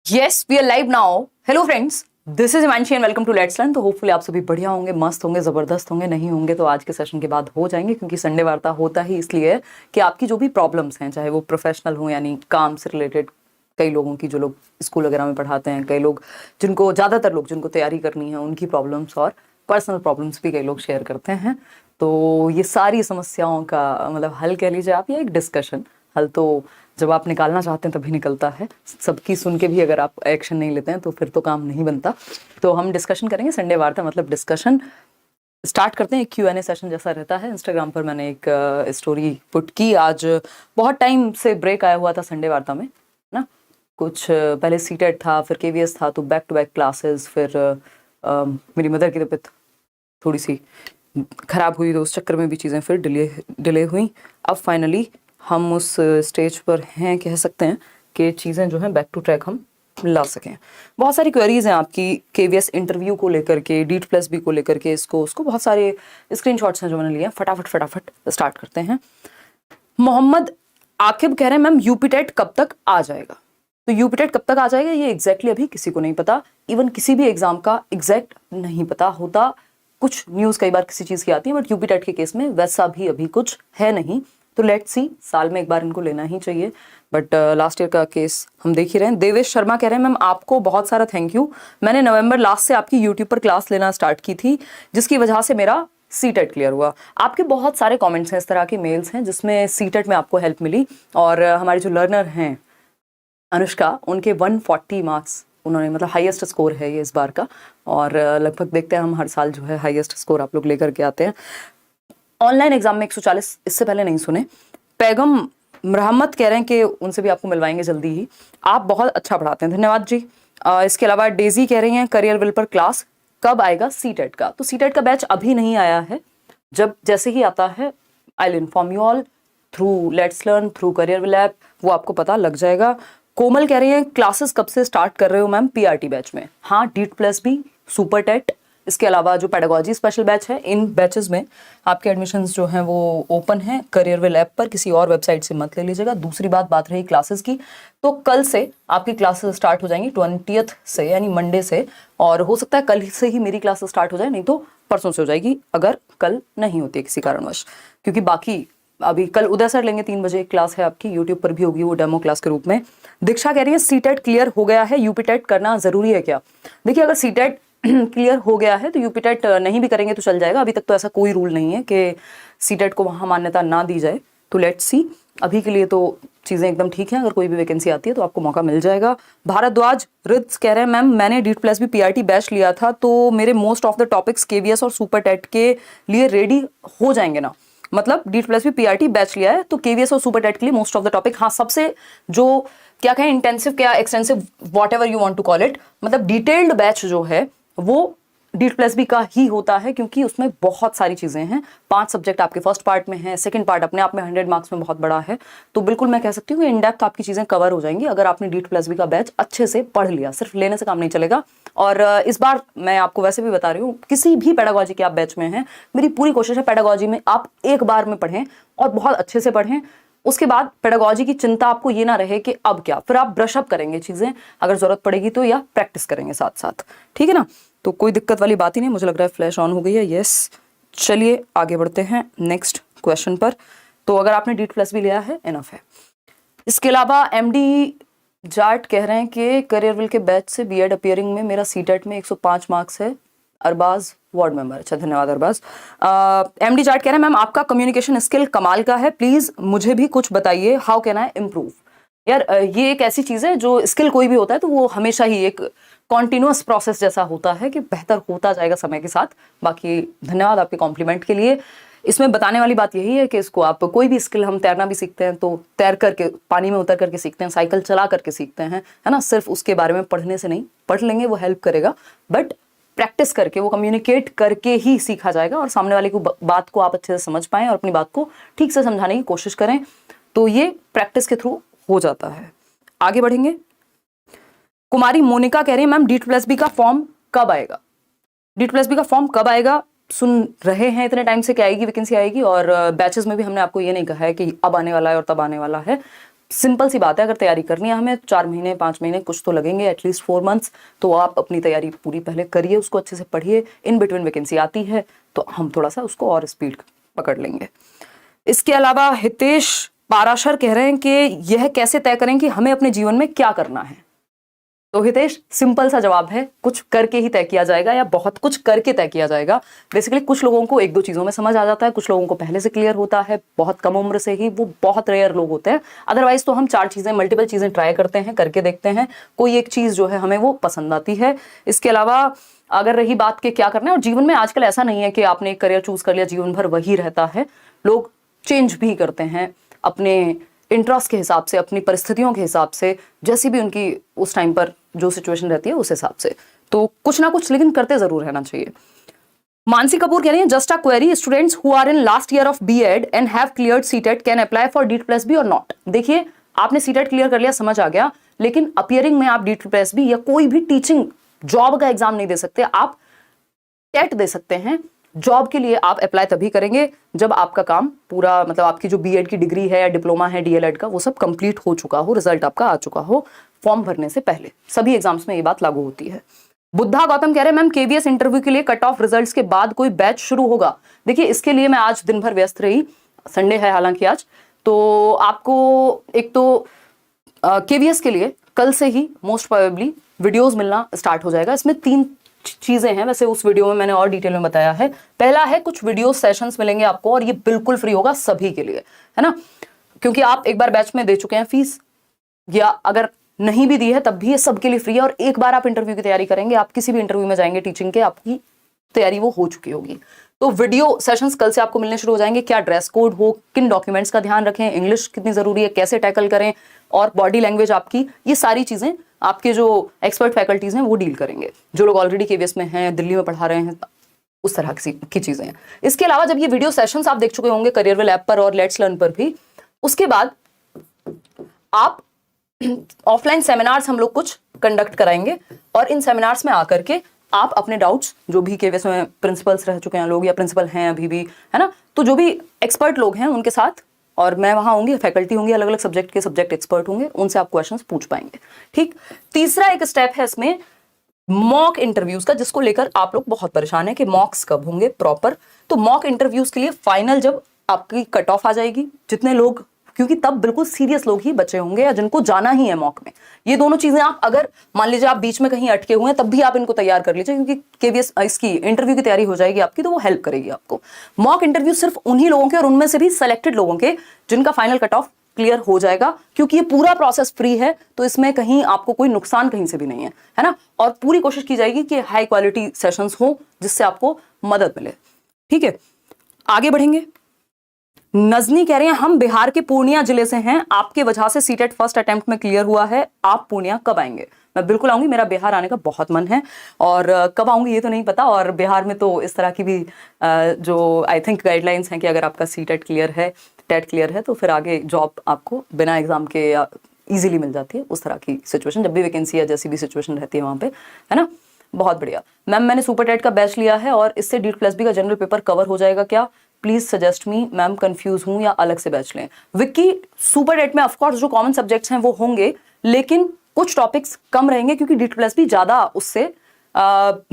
Yes we are live now. Hello friends, this is Himanshi and welcome to let's learn. तो hopefully आप सभी बढ़िया होंगे, मस्त होंगे, जबरदस्त होंगे। नहीं होंगे तो आज के सेशन के बाद हो जाएंगे, क्योंकि संडे वार्ता होता ही इसलिए है कि आपकी जो भी प्रॉब्लम्स हैं, चाहे वो प्रोफेशनल हो यानी काम से रिलेटेड, कई लोगों की जो लोग स्कूल वगैरह में पढ़ाते हैं, कई लोग जिनको ज़्यादातर लोग जिनको तैयारी करनी है उनकी प्रॉब्लम्स और पर्सनल प्रॉब्लम्स भी कई लोग शेयर करते हैं। तो ये सारी समस्याओं का मतलब हल कह लीजिए आप, या एक डिस्कशन। हल तो जब आप निकालना चाहते हैं तभी निकलता है, सबकी सुन के भी अगर आप एक्शन नहीं लेते हैं तो फिर तो काम नहीं बनता। तो हम डिस्कशन करेंगे, संडे वार्ता मतलब डिस्कशन। स्टार्ट करते हैं। एक Q&A सेशन जैसा रहता है। इंस्टाग्राम पर मैंने एक स्टोरी पुट की। आज बहुत टाइम से ब्रेक आया हुआ था संडे वार्ता में ना। कुछ पहले सीटेट था, फिर KVS था, तो बैक टू बैक क्लासेस। फिर मेरी मदर की तबीयत थोड़ी सी खराब हुई, तो उस चक्कर में भी चीज़ें फिर डिले हुई। अब फाइनली हम उस स्टेज पर हैं, कह सकते हैं कि चीज़ें जो हैं बैक टू ट्रैक हम ला सकें। बहुत सारी क्वेरीज हैं आपकी KVS इंटरव्यू को लेकर के, DEET+B को लेकर के, इसको उसको बहुत सारे स्क्रीनशॉट्स हैं जो मैंने लिए हैं। फटाफट स्टार्ट करते हैं। मोहम्मद आकिब कह रहे हैं मैम यूपीटेट कब तक आ जाएगा। तो यूपीटेट कब तक आ जाएगा ये एग्जैक्टली अभी किसी को नहीं पता। इवन किसी भी एग्जाम का एग्जैक्ट नहीं पता होता। कुछ न्यूज़ कई बार किसी चीज़ की आती है, बट यूपीटेट के केस में वैसा भी अभी कुछ है नहीं। तो लेट्स सी, साल में एक बार इनको लेना ही चाहिए। बट लास्ट ईयर का केस हम देख ही रहे हैं। देवेश शर्मा कह रहे हैं मैम आपको बहुत सारा थैंक यू। मैंने नवंबर लास्ट से आपकी यूट्यूब पर क्लास लेना स्टार्ट की थी, जिसकी वजह से मेरा सीटेट क्लियर हुआ। आपके बहुत सारे कमेंट्स हैं, इस तरह के मेल्स हैं जिसमें सीटेट में आपको हेल्प मिली। और हमारे जो लर्नर हैं अनुष्का, उनके 140 मार्क्स उन्होंने, मतलब हाईएस्ट स्कोर है ये इस बार का। और लगभग देखते हैं हम हर साल जो है हाईएस्ट स्कोर आप लोग लेकर के आते हैं। ऑनलाइन एग्जाम में 140 इससे पहले नहीं सुने। पैगम रहमत कह रहे हैं कि उनसे भी आपको मिलवाएंगे जल्दी ही। आप बहुत अच्छा पढ़ाते हैं, धन्यवाद जी। इसके अलावा डेजी कह रही हैं करियर विल पर क्लास कब आएगा सीटेट का। तो सीटेट का बैच अभी नहीं आया है, जब जैसे ही आता है I will inform you all through let's learn, through career will app, वो आपको पता लग जाएगा। कोमल कह रही हैं क्लासेस कब से स्टार्ट कर रहे हो मैम PRT बैच में। हाँ, DEET+B, सुपर टेट, इसके अलावा जो पेडागोजी स्पेशल बैच है, इन बैचेस में आपके एडमिशन्स जो हैं वो ओपन हैं करियर विल ऐप पर। किसी और वेबसाइट से मत ले लीजिएगा। दूसरी बात रही क्लासेस की, तो कल से आपकी क्लासेस स्टार्ट हो जाएंगी 20th से, यानी मंडे से। और हो सकता है कल से ही मेरी क्लासेस स्टार्ट हो जाए, नहीं तो परसों से हो जाएगी अगर कल नहीं होती है किसी कारणवश। क्योंकि बाकी अभी कल उदय सर लेंगे 3 बजे क्लास है आपकी, यूट्यूब पर भी होगी वो डेमो क्लास के रूप में। दीक्षा कह रही है सीटेट क्लियर हो गया है, यूपीटेट करना जरूरी है क्या। देखिए, अगर सीटेट क्लियर हो गया है तो यूपीटेट नहीं भी करेंगे तो चल जाएगा। अभी तक तो ऐसा कोई रूल नहीं है कि सीटेट को वहाँ मान्यता ना दी जाए। तो लेट्स सी, अभी के लिए तो चीज़ें एकदम ठीक हैं। अगर कोई भी वैकेंसी आती है तो आपको मौका मिल जाएगा। भारद्वाज रित्स कह रहे हैं मैम मैंने DEET+B PRT बैच लिया था, तो मेरे most of the topics KVS और सुपर टेट के लिए रेडी हो जाएंगे ना। मतलब DEET+B PRT बैच लिया है तो KVS और सुपर टेट के लिए मोस्ट ऑफ द टॉपिक, हाँ, सबसे जो क्या कहें इंटेंसिव क्या extensive whatever you want to call it, मतलब डिटेल्ड बैच जो है वो DEET+B का ही होता है, क्योंकि उसमें बहुत सारी चीज़ें हैं। 5 सब्जेक्ट आपके फर्स्ट पार्ट में है, सेकंड पार्ट अपने आप में 100 मार्क्स में बहुत बड़ा है। तो बिल्कुल मैं कह सकती हूँ कि इन डेप्थ आपकी चीज़ें कवर हो जाएंगी अगर आपने DEET+B का बैच अच्छे से पढ़ लिया। सिर्फ लेने से काम नहीं चलेगा। और इस बार मैं आपको वैसे भी बता रही हूँ, किसी भी पेडागोजी के आप बैच में हैं, मेरी पूरी कोशिश है पेडागोजी में आप एक बार में पढ़ें और बहुत अच्छे से पढ़ें। उसके बाद पेडागोजी की चिंता आपको ये ना रहे कि अब क्या, फिर आप ब्रश अप करेंगे चीज़ें अगर ज़रूरत पड़ेगी तो, या प्रैक्टिस करेंगे साथ साथ, ठीक है ना। तो कोई दिक्कत वाली बात ही नहीं। मुझे लग रहा है फ्लैश ऑन हो गई है, यस। चलिए आगे बढ़ते हैं नेक्स्ट क्वेश्चन पर। तो अगर आपने DEET+B लिया है, इनफ है। इसके अलावा MD जाट कह रहे हैं कि करियर विल के बैच से BEd अपियरिंग में मेरा सीटेट में 105 मार्क्स है। अरबाज वार्ड मेंबर, अच्छा धन्यवाद अरबाज। MD जाट कह रहे हैं मैम आपका कम्युनिकेशन स्किल कमाल का है, प्लीज मुझे भी कुछ बताइए, हाउ कैन आई इम्प्रूव। यार ये एक ऐसी चीज़ है, जो स्किल कोई भी होता है तो वो हमेशा ही एक कॉन्टिन्यूअस प्रोसेस जैसा होता है कि बेहतर होता जाएगा समय के साथ। बाकी धन्यवाद आपके कॉम्प्लीमेंट के लिए। इसमें बताने वाली बात यही है कि इसको आप कोई भी स्किल, हम तैरना भी सीखते हैं तो तैर करके पानी में उतर करके सीखते हैं, साइकिल चला करके सीखते हैं, है ना। सिर्फ उसके बारे में पढ़ने से नहीं, पढ़ लेंगे वो हेल्प करेगा, बट प्रैक्टिस करके, वो कम्युनिकेट करके ही सीखा जाएगा। और सामने वाले को बात को आप अच्छे से समझ पाएं और अपनी बात को ठीक से समझाने की कोशिश करें, तो ये प्रैक्टिस के थ्रू हो जाता है। आगे बढ़ेंगे। कुमारी मोनिका कह रही है मैम DEET+B का फॉर्म कब आएगा। DEET+B का फॉर्म कब आएगा सुन रहे हैं इतने टाइम से कि आएगी, वैकेंसी आएगी। और बैचेस में भी हमने आपको ये नहीं कहा है कि अब आने वाला है और तब आने वाला है। सिंपल सी बात है, अगर तैयारी करनी है हमें 4 महीने 5 महीने कुछ तो लगेंगे, एटलीस्ट 4 मंथ्स, तो आप अपनी तैयारी पूरी पहले करिए, उसको अच्छे से पढ़िए। इन बिटवीन वैकेंसी आती है तो हम थोड़ा सा उसको और स्पीड पकड़ लेंगे। इसके अलावा हितेश पाराशर कह रहे हैं कि यह कैसे तय करें कि हमें अपने जीवन में क्या करना है। तो हितेश, सिंपल सा जवाब है, कुछ करके ही तय किया जाएगा या बहुत कुछ करके तय किया जाएगा। बेसिकली कुछ लोगों को 1-2 चीजों में समझ आ जाता है, कुछ लोगों को पहले से क्लियर होता है, बहुत कम उम्र से ही, वो बहुत रेयर लोग होते हैं। अदरवाइज तो हम 4 चीजें, मल्टीपल चीजें ट्राई करते हैं, करके देखते हैं, कोई एक चीज जो है हमें वो पसंद आती है। इसके अलावा अगर रही बात के क्या करना है, और जीवन में आजकल ऐसा नहीं है कि आपने एक करियर चूज कर लिया जीवन भर वही रहता है, लोग चेंज भी करते हैं अपने इंटरेस्ट के हिसाब से, अपनी परिस्थितियों के हिसाब से, जैसी भी उनकी उस टाइम पर जो सिचुएशन रहती है उस हिसाब से, तो कुछ ना कुछ लेकिन करते जरूर रहना चाहिए। मानसी कपूर कह रही है, just a query, students who are in last year of BEd and have cleared CTET can apply for DEET+B और नॉट। देखिए, आपने सीटेट क्लियर कर लिया, समझ आ गया, लेकिन अपीयरिंग में आप DEET+B या कोई भी टीचिंग जॉब का एग्जाम नहीं दे सकते, आप टेट दे सकते हैं। जॉब के लिए आप अप्लाई तभी करेंगे जब आपका काम पूरा, मतलब आपकी जो बीएड की डिग्री है या डिप्लोमा है DLED का, वो सब कंप्लीट हो चुका हो, रिजल्ट आपका आ चुका हो, फॉर्म भरने से पहले। सभी एग्जाम्स में ये बात लागू होती है। बुद्धा गौतम कह रहे हैं, मैम KVS इंटरव्यू के लिए कट ऑफ रिजल्ट्स के बाद कोई बैच शुरू होगा? देखिए, इसके लिए मैं आज दिन भर व्यस्त रही, संडे है हालांकि आज, तो आपको एक तो KVS के लिए कल से ही मोस्ट प्रोबेबली वीडियोस मिलना स्टार्ट हो जाएगा। इसमें 3 चीजें हैं, वैसे उस वीडियो में मैंने और डिटेल में बताया है। पहला है, कुछ वीडियो सेशंस मिलेंगे आपको, और ये बिल्कुल फ्री होगा सभी के लिए, है ना, क्योंकि आप एक बार बैच में दे चुके हैं फीस, या अगर नहीं भी दी है तब भी ये सबके लिए फ्री है। और एक बार आप इंटरव्यू की तैयारी करेंगे, आप किसी भी इंटरव्यू में जाएंगे टीचिंग के, आपकी तैयारी वो हो चुकी होगी। तो वीडियो सेशंस कल से आपको मिलने शुरू हो जाएंगे। क्या ड्रेस कोड हो, किन डॉक्यूमेंट्स का ध्यान रखें, इंग्लिश कितनी जरूरी है, कैसे टैकल करें, और बॉडी लैंग्वेज आपकी, ये सारी चीजें आपके जो एक्सपर्ट फैकल्टीज हैं वो डील करेंगे, जो लोग ऑलरेडी KVS में हैं, दिल्ली में पढ़ा रहे हैं, उस तरह की चीजें हैं। इसके अलावा जब ये वीडियो सेशंस आप देख चुके होंगे करियरवेल ऐप पर और लेट्स लर्न पर भी, उसके बाद आप ऑफलाइन सेमिनार्स हम लोग कुछ कंडक्ट कराएंगे, और इन सेमिनार्स में आकर के आप अपने डाउट्स, जो भी KVS में प्रिंसिपल्स रह चुके हैं लोग या प्रिंसिपल हैं अभी भी, है ना, तो जो भी एक्सपर्ट लोग हैं उनके साथ, और मैं वहां होंगी, फैकल्टी होंगी, अलग अलग सब्जेक्ट के सब्जेक्ट एक्सपर्ट होंगे, उनसे आप क्वेश्चंस पूछ पाएंगे। ठीक, तीसरा एक स्टेप है इसमें मॉक इंटरव्यूज का, जिसको लेकर आप लोग बहुत परेशान है कि मॉक्स कब होंगे प्रॉपर। तो मॉक इंटरव्यूज के लिए फाइनल जब आपकी कट ऑफ आ जाएगी, जितने लोग, क्योंकि तब बिल्कुल सीरियस लोग ही बचे होंगे या जिनको जाना ही है मॉक में। ये दोनों चीजें आप, अगर मान लीजिए आप बीच में कहीं अटके हुए हैं, तब भी आप इनको तैयार कर लीजिए, क्योंकि KVS इसकी इंटरव्यू की तैयारी हो जाएगी आपकी, तो वो हेल्प करेगी आपको। मॉक इंटरव्यू सिर्फ उन्हीं लोगों के, और उनमें से भी सेलेक्टेड लोगों के, जिनका फाइनल कट ऑफ क्लियर हो जाएगा, क्योंकि ये पूरा प्रोसेस फ्री है, तो इसमें कहीं आपको कोई नुकसान कहीं से भी नहीं है ना। और पूरी कोशिश की जाएगी कि हाई क्वालिटी सेशंस हो, जिससे आपको मदद मिले। ठीक है, आगे बढ़ेंगे। नजनी कह रहे हैं, हम बिहार के पूर्णिया जिले से हैं, आपके वजह से सीटेट फर्स्ट अटेम्प्ट में क्लियर हुआ है, आप पूर्णिया कब आएंगे? मैं बिल्कुल आऊंगी, मेरा बिहार आने का बहुत मन है, और कब आऊंगी ये तो नहीं पता। और बिहार में तो इस तरह की भी जो आई थिंक गाइडलाइंस हैं कि अगर आपका सीटेट क्लियर है, टेट क्लियर है, तो फिर आगे जॉब आपको बिना एग्जाम के इजीली मिल जाती है। उस तरह की सिचुएशन, जब भी वैकेंसी या जैसी भी सिचुएशन रहती है वहाँ पे, है ना। बहुत बढ़िया मैम, मैंने सुपर टेट का बैच लिया है और इससे DEET+B का जनरल पेपर कवर हो जाएगा क्या? Please suggest me ma'am, confuse हूं, या अलग से बैच लें? विक्की, सुपर टेट में ऑफकोर्स जो कॉमन सब्जेक्ट्स हैं वो होंगे, लेकिन कुछ टॉपिक्स कम रहेंगे, क्योंकि DEET+B ज्यादा उससे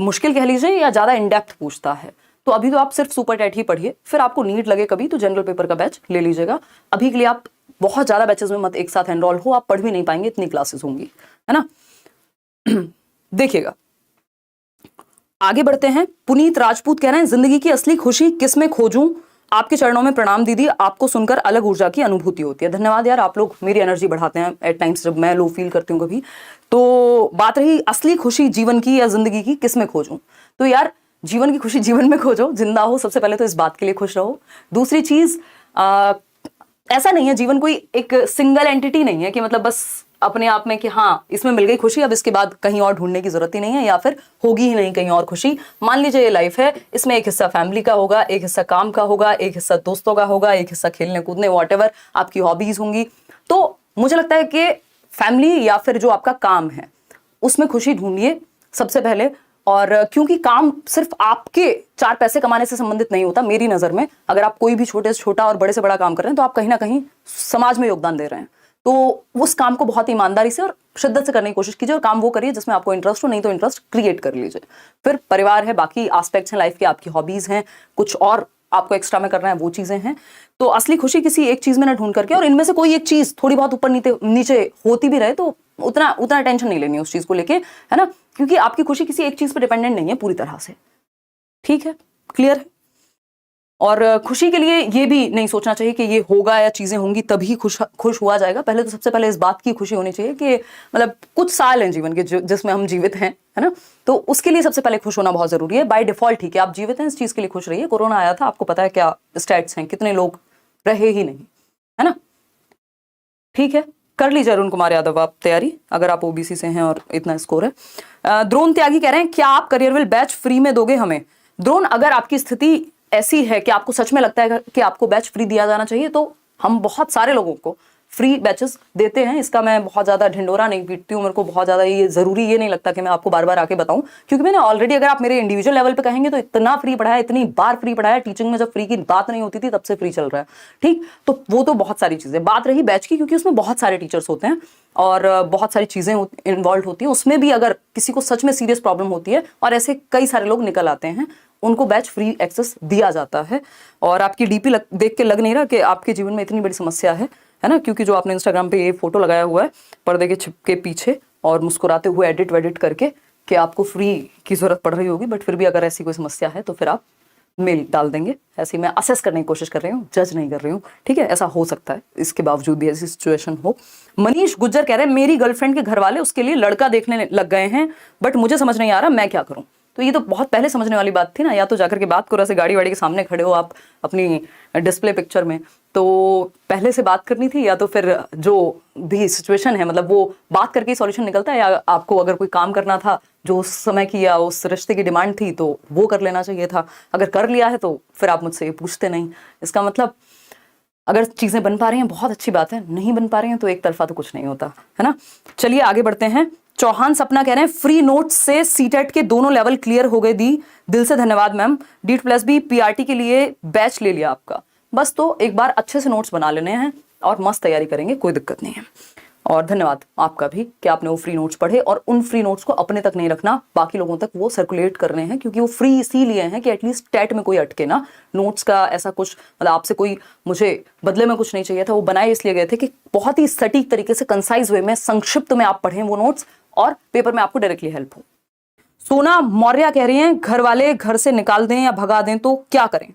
मुश्किल कह लीजिए या ज्यादा इन डेप्थ पूछता है। तो अभी तो आप सिर्फ सुपर टेट ही पढ़िए, फिर आपको नीड लगे कभी तो जनरल पेपर का बैच ले लीजिएगा। अभी के लिए आप बहुत ज्यादा बैचेस में मत एक साथ एनरोल हो, आप पढ़ भी नहीं पाएंगे, इतनी क्लासेस होंगी, है ना। देखिएगा, आगे बढ़ते हैं। पुनीत राजपूत कह रहे हैं, जिंदगी की असली खुशी किस में खोजूं? आपके चरणों में प्रणाम दीदी, आपको सुनकर अलग ऊर्जा की अनुभूति होती है। धन्यवाद यार, आप लोग मेरी एनर्जी बढ़ाते हैं एट टाइम्स, जब मैं लो फील करती हूँ कभी। तो बात रही असली खुशी जीवन की या जिंदगी की, किस में खोजूं? तो यार, जीवन की खुशी जीवन में खोजो, जिंदा हो, सबसे पहले तो इस बात के लिए खुश रहो। दूसरी चीज, ऐसा नहीं है, जीवन कोई एक सिंगल एंटिटी नहीं है कि मतलब बस अपने आप में कि हाँ इसमें मिल गई खुशी, अब इसके बाद कहीं और ढूंढने की जरूरत ही नहीं है, या फिर होगी ही नहीं कहीं और खुशी। मान लीजिए ये लाइफ है, इसमें एक हिस्सा फैमिली का होगा, एक हिस्सा काम का होगा, एक हिस्सा दोस्तों का होगा, एक हिस्सा खेलने कूदने, व्हाटएवर आपकी हॉबीज होंगी। तो मुझे लगता है कि फैमिली या फिर जो आपका काम है उसमें खुशी ढूंढिए सबसे पहले। और क्योंकि काम सिर्फ आपके 4 पैसे कमाने से संबंधित नहीं होता मेरी नजर में। अगर आप कोई भी छोटे से छोटा और बड़े से बड़ा काम कर रहे हैं तो आप कहीं ना कहीं समाज में योगदान दे रहे हैं, तो उस काम को बहुत ईमानदारी से और शिद्दत से करने की कोशिश कीजिए और काम वो करिए जिसमें आपको इंटरेस्ट हो, नहीं तो इंटरेस्ट क्रिएट कर लीजिए। फिर परिवार है, बाकी एस्पेक्ट्स हैं लाइफ के, आपकी हॉबीज हैं, कुछ और आपको एक्स्ट्रा में करना है वो चीजें हैं। तो असली खुशी किसी एक चीज में ना ढूंढ करके, और इनमें से कोई एक चीज थोड़ी बहुत ऊपर नीचे होती भी रहे तो उतना टेंशन नहीं लेनी उस चीज को लेके, है ना, क्योंकि आपकी खुशी किसी एक चीज पर डिपेंडेंट नहीं है पूरी तरह से। ठीक है, क्लियर है। और खुशी के लिए ये भी नहीं सोचना चाहिए कि ये होगा या चीजें होंगी तभी खुश हुआ जाएगा। पहले तो सबसे पहले इस बात की खुशी होनी चाहिए कि मतलब कुछ साल हैं जीवन के जिसमें हम जीवित हैं, है ना, तो उसके लिए सबसे पहले खुश होना बहुत जरूरी है। बाय डिफॉल्ट ठीक है, आप जीवित हैं, इस चीज के लिए खुश रहिए। कोरोना आया था, आपको पता है क्या स्टैट्स हैं, कितने लोग रहे ही नहीं, है ना। ठीक है, कर लीजिए अरुण कुमार यादव आप तैयारी, अगर आप ओबीसी से हैं और इतना स्कोर है। द्रोण त्यागी कह रहे हैं क्या आप करियरविल बैच फ्री में दोगे हमें? द्रोण, अगर आपकी स्थिति ऐसी है कि आपको सच में लगता है कि आपको बैच फ्री दिया जाना चाहिए तो हम बहुत सारे लोगों को फ्री बैचेस देते हैं। इसका मैं बहुत ज्यादा ढिंडोरा नहीं पीटती हूँ, मेरे को बहुत ज्यादा ये जरूरी ये नहीं लगता कि मैं आपको बार बार आके बताऊं, क्योंकि मैंने ऑलरेडी, अगर आप मेरे इंडिविजुअल लेवल पे कहेंगे तो इतना फ्री पढ़ाया, इतनी बार फ्री पढ़ाया। टीचिंग में जब फ्री की बात नहीं होती थी तब से फ्री चल रहा है। ठीक, तो वो तो बहुत सारी चीजें। बात रही बैच की, क्योंकि उसमें बहुत सारे टीचर्स होते हैं और बहुत सारी चीजें इन्वॉल्व होती हैं उसमें भी। अगर किसी को सच में सीरियस प्रॉब्लम होती है, और ऐसे कई सारे लोग निकल आते हैं, उनको बैच फ्री एक्सेस दिया जाता है। और आपकी डीपी देख के लग नहीं रहा कि आपके जीवन में इतनी बड़ी समस्या है ना, क्योंकि जो आपने इंस्टाग्राम पे ये फोटो लगाया हुआ है पर्दे के छिप के पीछे और मुस्कुराते हुए एडिट वेडिट करके कि आपको फ्री की जरूरत पड़ रही होगी, बट फिर भी अगर ऐसी कोई समस्या है तो फिर आप मेल डाल देंगे। ऐसे मैं असेस करने की कोशिश कर रही हूँ, जज नहीं कर रही हूँ। ठीक है, ऐसा हो सकता है, इसके बावजूद भी ऐसी सिचुएशन हो। मनीष गुज्जर कह रहे हैं मेरी गर्लफ्रेंड के घर वाले उसके लिए लड़का देखने लग गए हैं, बट मुझे समझ नहीं आ रहा मैं क्या करूं। तो ये तो बहुत पहले समझने वाली बात थी ना, या तो जाकर के बात करो, ऐसे गाड़ी वाड़ी के सामने खड़े हो आप अपनी डिस्प्ले पिक्चर में, तो पहले से बात करनी थी, या तो फिर जो भी सिचुएशन है मतलब वो बात करके सॉल्यूशन निकलता है, या आपको अगर कोई काम करना था जो उस समय की या उस रिश्ते की डिमांड थी तो वो कर लेना चाहिए था। अगर कर लिया है तो फिर आप मुझसे ये पूछते नहीं। इसका मतलब अगर चीजें बन पा रही हैं बहुत अच्छी बात है, नहीं बन पा रही हैं तो एक तरफा तो कुछ नहीं होता, है ना। चलिए आगे बढ़ते हैं। चौहान सपना कह रहे हैं फ्री नोट्स से सीटेट के दोनों लेवल क्लियर हो गए दी, दिल से धन्यवाद मैम। D+B PRT के लिए बैच ले लिया आपका, बस तो एक बार अच्छे से नोट्स बना लेने हैं और मस्त तैयारी करेंगे, कोई दिक्कत नहीं है। और धन्यवाद आपका भी कि आपने वो फ्री नोट्स पढ़े, और उन फ्री नोट्स को अपने तक नहीं रखना, बाकी लोगों तक वो सर्कुलेट करने हैं, क्योंकि वो फ्री इसीलिए हैं कि एटलीस्ट टेट में कोई अटके ना। नोट्स का ऐसा कुछ मतलब आपसे कोई मुझे बदले में कुछ नहीं चाहिए था, वो बनाए इसलिए गए थे कि बहुत ही सटीक तरीके से कंसाइज वे में संक्षिप्त में आप पढ़ें वो नोट्स और पेपर में आपको डायरेक्टली हेल्प हो। सोना मौर्य कह रही हैं घर वाले घर से निकाल दें या भगा दें तो क्या करें?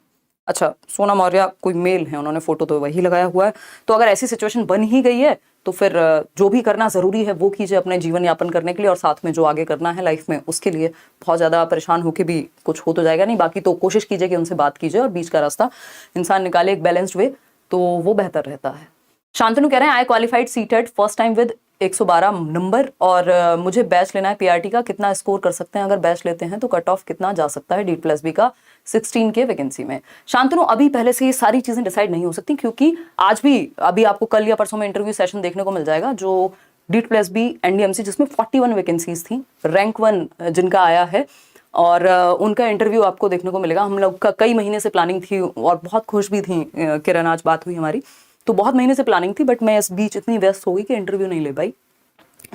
अच्छा, सोना मौर्य कोई मेल है, उन्होंने फोटो तो वही लगाया हुआ है। तो अगर ऐसी सिचुएशन बन ही गई है तो फिर जो भी करना जरूरी है वो कीजिए अपने जीवन यापन करने के लिए, और साथ में जो आगे करना है लाइफ में उसके लिए। बहुत ज्यादा परेशान होकर भी कुछ हो तो जाएगा नहीं, बाकी तो कोशिश कीजिए कि उनसे बात कीजिए और बीच का रास्ता इंसान निकाले एक बैलेंस्ड वे, तो वो बेहतर रहता है। शांतनु कह रहे हैं आई qualified CTET first time with 112 number, और मुझे बैच लेना है पीआरटी का, कितना स्कोर कर सकते हैं? अगर बैच लेते हैं तो कट ऑफ कितना जा सकता है D+B का 16 के वैकेंसी में? शांतनु, अभी पहले से ये सारी चीजें डिसाइड नहीं हो सकती, क्योंकि आज भी अभी आपको कल या परसों में इंटरव्यू सेशन देखने को मिल जाएगा जो D+B NDMC जिसमें 41 वैकेंसीज थी, रैंक 1 जिनका आया है, और उनका इंटरव्यू आपको देखने को मिलेगा। हम लोग का कई महीने से प्लानिंग थी और बहुत खुश भी थी किरण, आज बात हुई हमारी, तो बहुत महीने से प्लानिंग थी, बट मैं इस बीच इतनी व्यस्त हो गई कि इंटरव्यू नहीं ले पाई।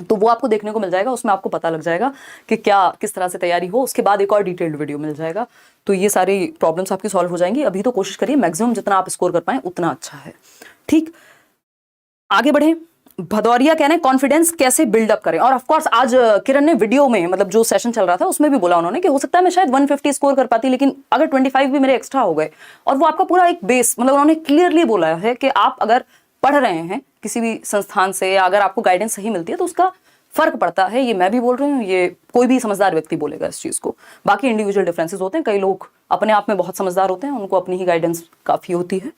तो वो आपको देखने को मिल जाएगा, उसमें आपको पता लग जाएगा कि क्या किस तरह से तैयारी हो। उसके बाद एक और डिटेल्ड वीडियो मिल जाएगा, तो ये सारी प्रॉब्लम्स आपकी सॉल्व हो जाएंगी। अभी तो कोशिश करिए मैक्सिमम जितना आप स्कोर कर पाए उतना अच्छा है। ठीक, आगे बढ़े। भदौरिया कहने कॉन्फिडेंस कैसे बिल्डअप करें, और ऑफ कोर्स आज किरण ने वीडियो में मतलब जो सेशन चल रहा था उसमें भी बोला उन्होंने कि हो सकता है मैं शायद 150 स्कोर कर पाती, लेकिन अगर 25 भी मेरे एक्स्ट्रा हो गए, और वो आपका पूरा एक बेस, मतलब उन्होंने क्लियरली बोला है कि आप अगर पढ़ रहे हैं किसी भी संस्थान से, या अगर आपको गाइडेंस सही मिलती है तो उसका फर्क पड़ता है। ये मैं भी बोल रही हूँ, ये कोई भी समझदार व्यक्ति बोलेगा इस चीज को। बाकी इंडिविजुअल डिफरेंसेस होते हैं, कई लोग अपने आप में बहुत समझदार होते हैं, उनको अपनी ही गाइडेंस काफी होती है,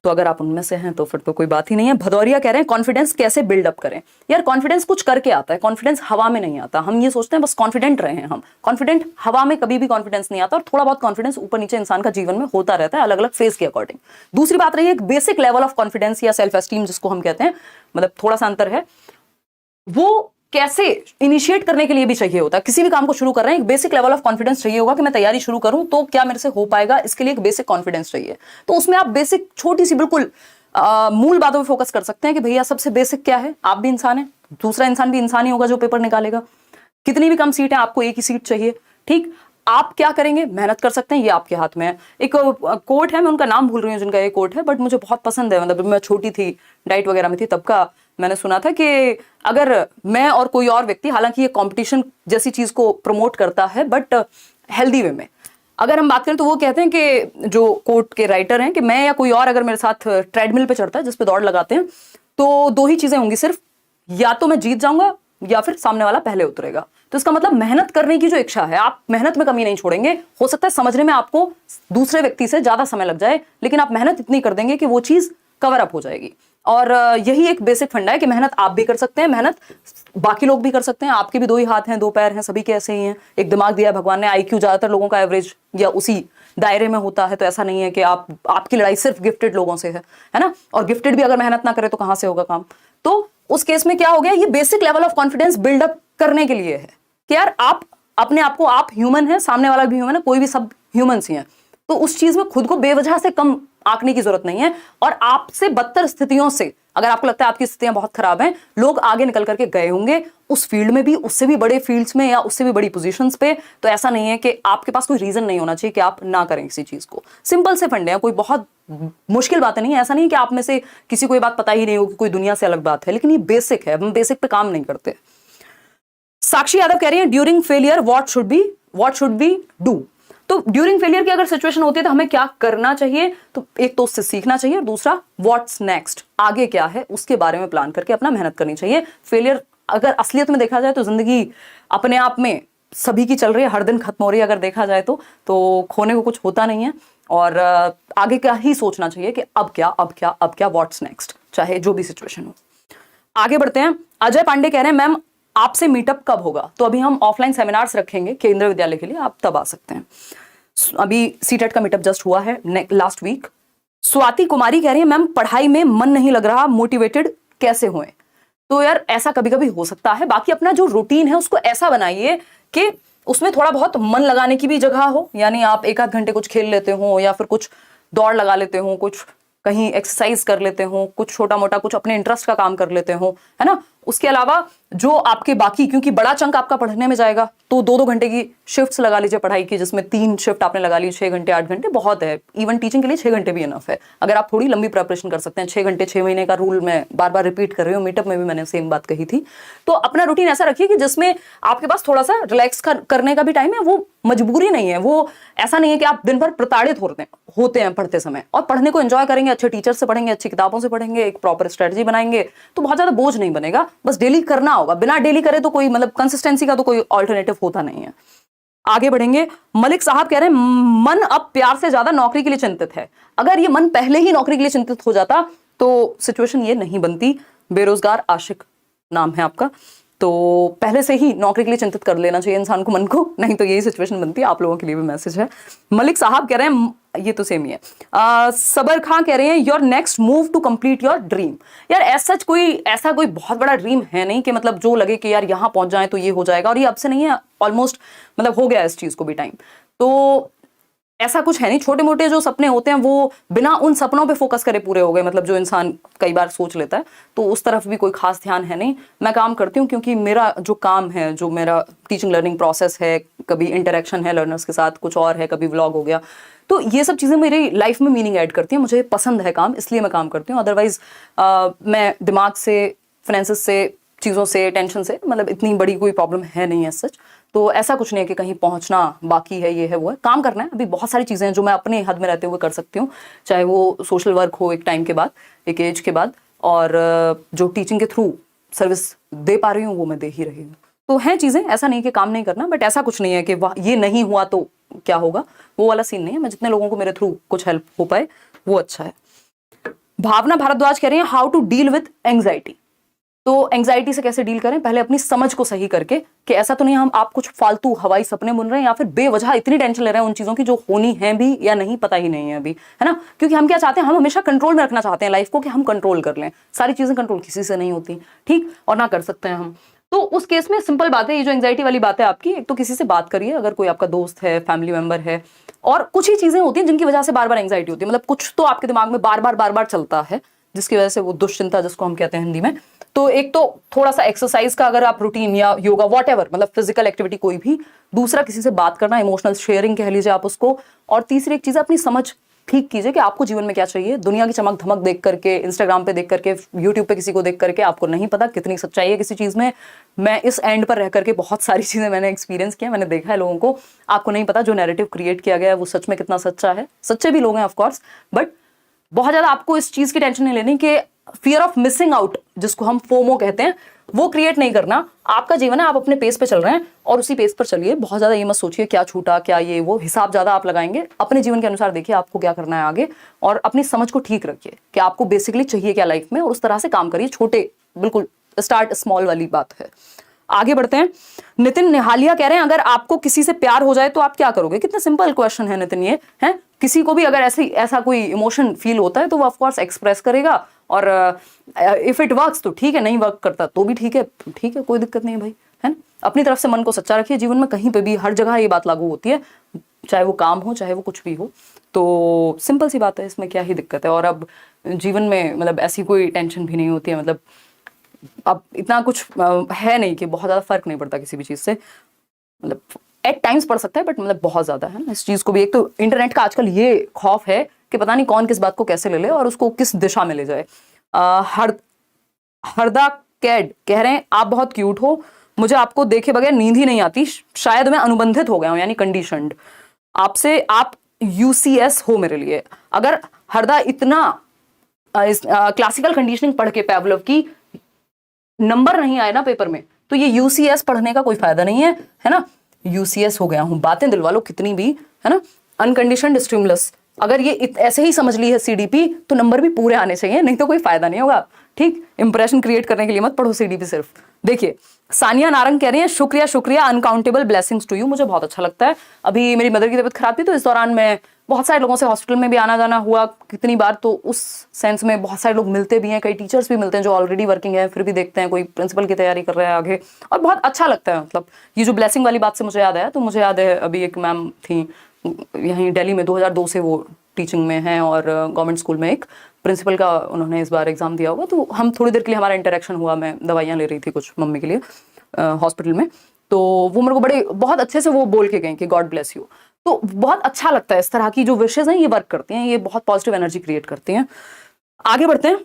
तो अगर आप उनमें से हैं तो फिर तो कोई बात ही नहीं है। भदौरिया कह रहे हैं कॉन्फिडेंस कैसे बिल्डअप करें? यार कॉन्फिडेंस कुछ करके आता है, कॉन्फिडेंस हवा में नहीं आता। हम ये सोचते हैं बस कॉन्फिडेंट रहे हैं हम, कॉन्फिडेंट हवा में कभी भी कॉन्फिडेंस नहीं आता, और थोड़ा बहुत कॉन्फिडेंस ऊपर नीचे इंसान का जीवन में होता रहता है अलग अलग फेज के अकॉर्डिंग। दूसरी बात रही है एक बेसिक लेवल ऑफ कॉन्फिडेंस या सेल्फ एस्टीम जिसको हम कहते हैं, मतलब थोड़ा सा अंतर है, वो कैसे इनिशिएट करने के लिए भी चाहिए होता है। किसी भी काम को शुरू कर रहे हैं एक बेसिक लेवल ऑफ कॉन्फिडेंस चाहिए होगा कि मैं तैयारी शुरू करूं तो क्या मेरे से हो पाएगा, इसके लिए एक बेसिक कॉन्फिडेंस चाहिए। तो उसमें आप बेसिक छोटी सी बिल्कुल मूल बातों पे फोकस कर सकते हैं कि भैया सबसे बेसिक क्या है, आप भी इंसान है, दूसरा इंसान भी इंसान ही होगा जो पेपर निकालेगा। कितनी भी कम सीट है, आपको एक ही सीट चाहिए, ठीक। आप क्या करेंगे, मेहनत कर सकते हैं, ये आपके हाथ में है। एक कोट है, मैं उनका नाम भूल रही हूँ जिनका ये कोट है, बट मुझे बहुत पसंद है। मतलब मैं छोटी थी, डाइट वगैरह में थी, तब का मैंने सुना था कि अगर मैं और कोई और व्यक्ति, हालांकि ये कंपटीशन जैसी चीज को प्रमोट करता है बट हेल्दी वे में, अगर हम बात करें तो वो कहते हैं कि जो कोट के राइटर हैं कि मैं या कोई और अगर मेरे साथ ट्रेडमिल पे चढ़ता है जिस पे दौड़ लगाते हैं, तो दो ही चीजें होंगी सिर्फ, या तो मैं जीत जाऊंगा या फिर सामने वाला पहले उतरेगा। तो इसका मतलब मेहनत करने की जो इच्छा है, आप मेहनत में कमी नहीं छोड़ेंगे। हो सकता है समझने में आपको दूसरे व्यक्ति से ज्यादा समय लग जाए, लेकिन आप मेहनत इतनी कर देंगे कि वो चीज कवर अप हो जाएगी। और यही एक बेसिक फंडा है कि मेहनत आप भी कर सकते हैं, मेहनत बाकी लोग भी कर सकते हैं। आपके भी दो ही हाथ हैं, दो पैर हैं, सभी के ऐसे ही हैं। एक दिमाग दिया है भगवान ने, आईक्यू ज्यादातर लोगों का एवरेज या उसी दायरे में होता है। तो ऐसा नहीं है कि आपकी लड़ाई सिर्फ गिफ्टेड लोगों से है ना। और गिफ्टेड भी अगर मेहनत ना करे तो कहां से होगा काम। तो उस केस में क्या हो गया, ये basic level of confidence build up करने के लिए है कि यार आप अपने आप को, आप ह्यूमन है, सामने वाला भी ह्यूमन है, कोई भी सब ह्यूमंस ही हैं। तो उस चीज में खुद को बेवजह से कम आंकने की जरूरत नहीं है। और आपसे बदतर स्थितियों से, अगर आपको लगता है आपकी स्थितियां बहुत खराब हैं, लोग आगे निकल करके गए होंगे उस फील्ड में भी, उससे भी बड़े फील्ड्स में या उससे भी बड़ी पोजीशंस पे। तो ऐसा नहीं है कि आपके पास कोई रीजन नहीं होना चाहिए कि आप ना करें किसी चीज को। सिंपल से फंडे हैं, कोई बहुत मुश्किल बातें नहीं है। ऐसा नहीं कि आप में से किसी को ये बात पता ही नहीं होगी, कोई दुनिया से अलग बात है, लेकिन ये बेसिक है, हम बेसिक पे काम नहीं करते। साक्षी यादव कह रही है during failure what should be do. तो ड्यूरिंग फेलियर की अगर सिचुएशन होती है तो हमें क्या करना चाहिए, तो एक तो उससे सीखना चाहिए, और दूसरा व्हाट्स नेक्स्ट, आगे क्या है उसके बारे में प्लान करके अपना मेहनत करनी चाहिए। फेलियर अगर असलियत में देखा जाए तो जिंदगी अपने आप में सभी की चल रही है, हर दिन खत्म हो रही है अगर देखा जाए तो खोने को कुछ होता नहीं है। और आगे का ही सोचना चाहिए कि अब क्या व्हाट्स नेक्स्ट, चाहे जो भी सिचुएशन हो। आगे बढ़ते हैं। अजय पांडे कह रहे हैं मैम आपसे मीटअप कब होगा। तो अभी हम ऑफलाइन सेमिनार्स रखेंगे केंद्रीय विद्यालय के लिए, आप तब आ सकते हैं। अभी सीटेट का मीटअप जस्ट हुआ है लास्ट वीक। स्वाति कुमारी कह रही है मैम पढ़ाई में मन नहीं लग रहा, मोटिवेटेड कैसे होए। तो यार ऐसा कभी कभी हो सकता है, बाकी अपना जो रूटीन है उसको ऐसा बनाइए कि उसमें थोड़ा बहुत मन लगाने की भी जगह हो। यानी आप एक आध घंटे कुछ खेल लेते हो, या फिर कुछ दौड़ लगा लेते हो, कुछ कहीं एक्सरसाइज कर लेते हो, कुछ छोटा मोटा कुछ अपने इंटरेस्ट का काम कर लेते हो, है ना। उसके अलावा जो आपके बाकी, क्योंकि बड़ा चंक आपका पढ़ने में जाएगा, तो 2-2 घंटे की शिफ्ट्स लगा लीजिए पढ़ाई की, जिसमें 3 शिफ्ट आपने लगा ली, 6 घंटे 8 घंटे बहुत है। इवन टीचिंग के लिए 6 घंटे भी इनफ है, अगर आप थोड़ी लंबी प्रिपरेशन कर सकते हैं। 6 घंटे 6 महीने का रूल मैं बार बार रिपीट कर रही हूँ, मीटअप में भी मैंने सेम बात कही थी। तो अपना रूटीन ऐसा रखिए कि जिसमें आपके पास थोड़ा सा रिलैक्स करने का भी टाइम है। वो मजबूरी नहीं है, वो ऐसा नहीं है कि आप दिन भर प्रताड़ित होते हैं पढ़ते समय। और पढ़ने को एंजॉय करेंगे, अच्छे टीचर से पढ़ेंगे, अच्छी किताबों से पढ़ेंगे, एक प्रॉपर स्ट्रेटजी बनाएंगे, तो बहुत ज्यादा बोझ नहीं बनेगा। बस डेली करना होगा, बिना डेली करे तो कोई मतलब कंसिस्टेंसी का तो कोई ऑल्टरनेटिव होता नहीं है। आगे बढ़ेंगे। मलिक साहब कह रहे हैं मन अब प्यार से ज्यादा नौकरी के लिए चिंतित है। अगर ये मन पहले ही नौकरी के लिए चिंतित हो जाता तो सिचुएशन ये नहीं बनती। बेरोजगार आशिक नाम है आपका, तो पहले से ही नौकरी के लिए चिंतित कर लेना चाहिए इंसान को मन को, नहीं तो यही सिचुएशन बनती है। आप लोगों के लिए भी मैसेज है। मलिक साहब कह रहे हैं, ये तो सेम ही है। सबर खां कह रहे हैं your next move to complete your dream. यार ऐसा कोई बहुत बड़ा ड्रीम है नहीं कि मतलब जो लगे कि यार यहां पहुंच जाए तो ये हो जाएगा, और ये अब से नहीं है, ऑलमोस्ट मतलब हो गया इस चीज को भी टाइम। तो ऐसा कुछ है नहीं। छोटे मोटे जो सपने होते हैं वो बिना उन सपनों पे फोकस करे पूरे हो गए, मतलब जो इंसान कई बार सोच लेता है, तो उस तरफ भी कोई खास ध्यान है नहीं। मैं काम करती हूँ क्योंकि मेरा जो काम है, जो मेरा टीचिंग लर्निंग प्रोसेस है, कभी इंटरेक्शन है लर्नर्स के साथ, कुछ और है, कभी व्लॉग हो गया, तो ये सब चीज़ें मेरी लाइफ में मीनिंग ऐड करती हैं। मुझे पसंद है काम, इसलिए मैं काम करती हूँ। अदरवाइज मैं दिमाग से, फाइनेंसेस से, चीज़ों से, टेंशन से, मतलब इतनी बड़ी कोई प्रॉब्लम है नहीं है सच। तो ऐसा कुछ नहीं है कि कहीं पहुंचना बाकी है, ये है वो है, काम करना है। अभी बहुत सारी चीज़ें हैं जो मैं अपने हद में रहते हुए कर सकती हूँ, चाहे वो सोशल वर्क हो एक टाइम के बाद, एक एज के बाद, और जो टीचिंग के थ्रू सर्विस दे पा रही हूँ वो मैं दे ही रही हूँ। तो हैं चीज़ें, ऐसा नहीं कि काम नहीं करना, बट ऐसा कुछ नहीं है कि ये नहीं हुआ तो क्या होगा, वो वाला सीन नहीं है। मैं जितने लोगों को मेरे थ्रू कुछ हेल्प हो पाए वो अच्छा है। भावना भारद्वाज कह रही है how to deal with anxiety. तो एंग्जाइटी से कैसे डील करें, पहले अपनी समझ को सही करके कि ऐसा तो नहीं हम आप कुछ फालतू हवाई सपने बुन रहे हैं या फिर बेवजह इतनी टेंशन ले रहे हैं उन चीजों की जो होनी है भी या नहीं, पता ही नहीं है अभी, है ना। क्योंकि हम क्या चाहते हैं, हम हमेशा कंट्रोल में रखना चाहते हैं लाइफ को, कि हम कंट्रोल कर लें। सारी चीजें कंट्रोल किसी से नहीं होती, ठीक, और ना कर सकते हैं हम। तो उस केस में सिंपल बात है, ये जो एंग्जाइटी वाली बात है आपकी, एक तो किसी से बात करिए, अगर कोई आपका दोस्त है, फैमिली मेंबर है। और कुछ ही चीजें होती हैं जिनकी वजह से बार बार एंग्जाइटी होती है, मतलब कुछ तो आपके दिमाग में बार बार चलता है, जिसकी वजह से वो दुश्चिंता जिसको हम कहते हैं हिंदी में। तो एक तो थोड़ा सा एक्सरसाइज का अगर आप रूटीन या योगा वॉटएवर मतलब फिजिकल एक्टिविटी कोई भी, दूसरा किसी से बात करना, इमोशनल शेयरिंग कह लीजिए आप उसको, और तीसरी एक चीज अपनी समझ ठीक कीजिए कि आपको जीवन में क्या चाहिए। दुनिया की चमक धमक देख करके, इंस्टाग्राम पे देख करके, यूट्यूब पे किसी को देख करके आपको नहीं पता कितनी सच्चाई है किसी चीज में। मैं इस एंड पर रह करके बहुत सारी चीजें मैंने एक्सपीरियंस किया, मैंने देखा है लोगों को, आपको नहीं पता जो नैरेटिव क्रिएट किया गया है वो सच में कितना सच्चा है। सच्चे भी लोग हैं ऑफकोर्स, बट बहुत ज्यादा आपको इस चीज की टेंशन नहीं लेनी कि फियर ऑफ मिसिंग आउट जिसको हम फोमो कहते हैं वो क्रिएट नहीं करना। आपका जीवन है, आप अपने पेस पे चल रहे हैं और उसी पेस पर चलिए। बहुत ज्यादा ये मत सोचिए क्या छूटा क्या ये वो, हिसाब ज्यादा आप लगाएंगे। अपने जीवन के अनुसार देखिए आपको क्या करना है आगे, और अपनी समझ को ठीक रखिए कि आपको बेसिकली चाहिए क्या लाइफ में, और उस तरह से काम करिए। छोटे बिल्कुल स्टार्ट स्मॉल वाली बात है। आगे बढ़ते हैं। नितिन निहालिया कह रहे हैं अगर आपको किसी से प्यार हो जाए तो आप क्या करोगे। कितना सिंपल क्वेश्चन है नितिन ये है। किसी को भी अगर ऐसा कोई इमोशन फील होता है तो वो ऑफकोर्स एक्सप्रेस करेगा, और इफ इट वर्क्स तो ठीक है, नहीं वर्क करता तो भी ठीक है, कोई दिक्कत नहीं है भाई, है ना। अपनी तरफ से मन को सच्चा रखिए। जीवन में कहीं पे भी हर जगह ये बात लागू होती है, चाहे वो काम हो चाहे वो कुछ भी हो। तो सिंपल सी बात है, इसमें क्या ही दिक्कत है। और अब जीवन में मतलब ऐसी कोई टेंशन भी नहीं होती है, मतलब अब इतना कुछ है नहीं कि बहुत ज्यादा फर्क नहीं पड़ता किसी भी चीज से। मतलब एट टाइम्स पड़ सकता है बट मतलब बहुत ज्यादा है ना इस चीज को भी। एक तो इंटरनेट का आजकल ये खौफ है कि पता नहीं कौन किस बात को कैसे ले ले और उसको किस दिशा में ले जाए। हरदा कैड कह रहे हैं आप बहुत क्यूट हो, मुझे आपको देखे बगैर नींद ही नहीं आती, शायद मैं अनुबंधित हो गया हूं यानी कंडीशनड आपसे, आप यूसीएस हो मेरे लिए। अगर हरदा इतना क्लासिकल कंडीशनिंग पढ़ के पैवलव की नंबर नहीं आए ना पेपर में, तो ये यूसीएस पढ़ने का कोई फायदा नहीं है ना। यूसीएस हो गया हूं, बातें दिलवा लो कितनी भी, है ना। अनकंडीशनड स्टिमुलस, अगर ये ऐसे ही समझ ली है सीडीपी तो नंबर भी पूरे आने चाहिए, नहीं तो कोई फायदा नहीं होगा। ठीक, इंप्रेशन क्रिएट करने के लिए मत पढ़ो सीडीपी सिर्फ। देखिए सानिया नारंग कह रही है शुक्रिया शुक्रिया, अनकाउंटेबल ब्लेसिंग्स टू यू। मुझे बहुत अच्छा लगता है। अभी मेरी मदर की तबीयत खराब थी तो इस दौरान मैं बहुत सारे लोगों से हॉस्पिटल में भी आना जाना हुआ कितनी बार, तो उस सेंस में बहुत सारे लोग मिलते भी हैं, कई टीचर्स भी मिलते हैं जो ऑलरेडी वर्किंग है, फिर भी देखते हैं कोई प्रिंसिपल की तैयारी कर रहा है आगे, और बहुत अच्छा लगता है। मतलब ये जो ब्लेसिंग वाली बात से मुझे याद आया, तो मुझे याद है अभी एक मैम थी यहीं दिल्ली में, 2002 से वो टीचिंग में हैं और गवर्नमेंट स्कूल में एक प्रिंसिपल का उन्होंने इस बार एग्जाम दिया होगा, तो हम थोड़ी देर के लिए हमारा इंटरेक्शन हुआ। मैं दवाइयाँ ले रही थी कुछ मम्मी के लिए हॉस्पिटल में, तो वो मेरे को बड़े बहुत अच्छे से वो बोल के गए कि गॉड ब्लेस यू। तो बहुत अच्छा लगता है, इस तरह की जो विशेष हैं ये वर्क करती हैं, ये बहुत पॉजिटिव एनर्जी क्रिएट करती हैं। आगे बढ़ते हैं।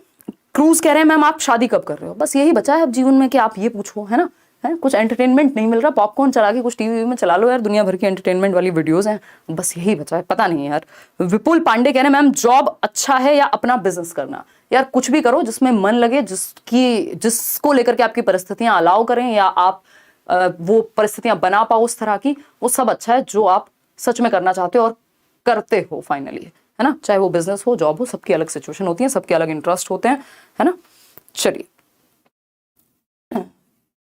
क्रूज कह रहे हैं मैम आप शादी कब कर रहे हो। बस यही बचा है अब जीवन में कि आप ये पूछो, है ना। है कुछ एंटरटेनमेंट नहीं मिल रहा, पॉपकॉर्न चला के कुछ टीवी में चला लो यार, दुनिया भर की एंटरटेनमेंट वाली वीडियोस हैं, बस यही बचा है। पता नहीं यार। विपुल पांडे कह रहे हैं मैम जॉब अच्छा है या अपना बिजनेस करना। यार कुछ भी करो जिसमें मन लगे, जिसको लेकर के आपकी परिस्थितियां अलाउ करें या आप वो परिस्थितियां बना पाओ उस तरह की, वो सब अच्छा है जो आप सच में करना चाहते हो और करते हो फाइनली, है ना। चाहे वो बिजनेस हो जॉब हो, सबकी अलग सिचुएशन होती है, सबके अलग इंटरेस्ट होते हैं, है ना। चलिए,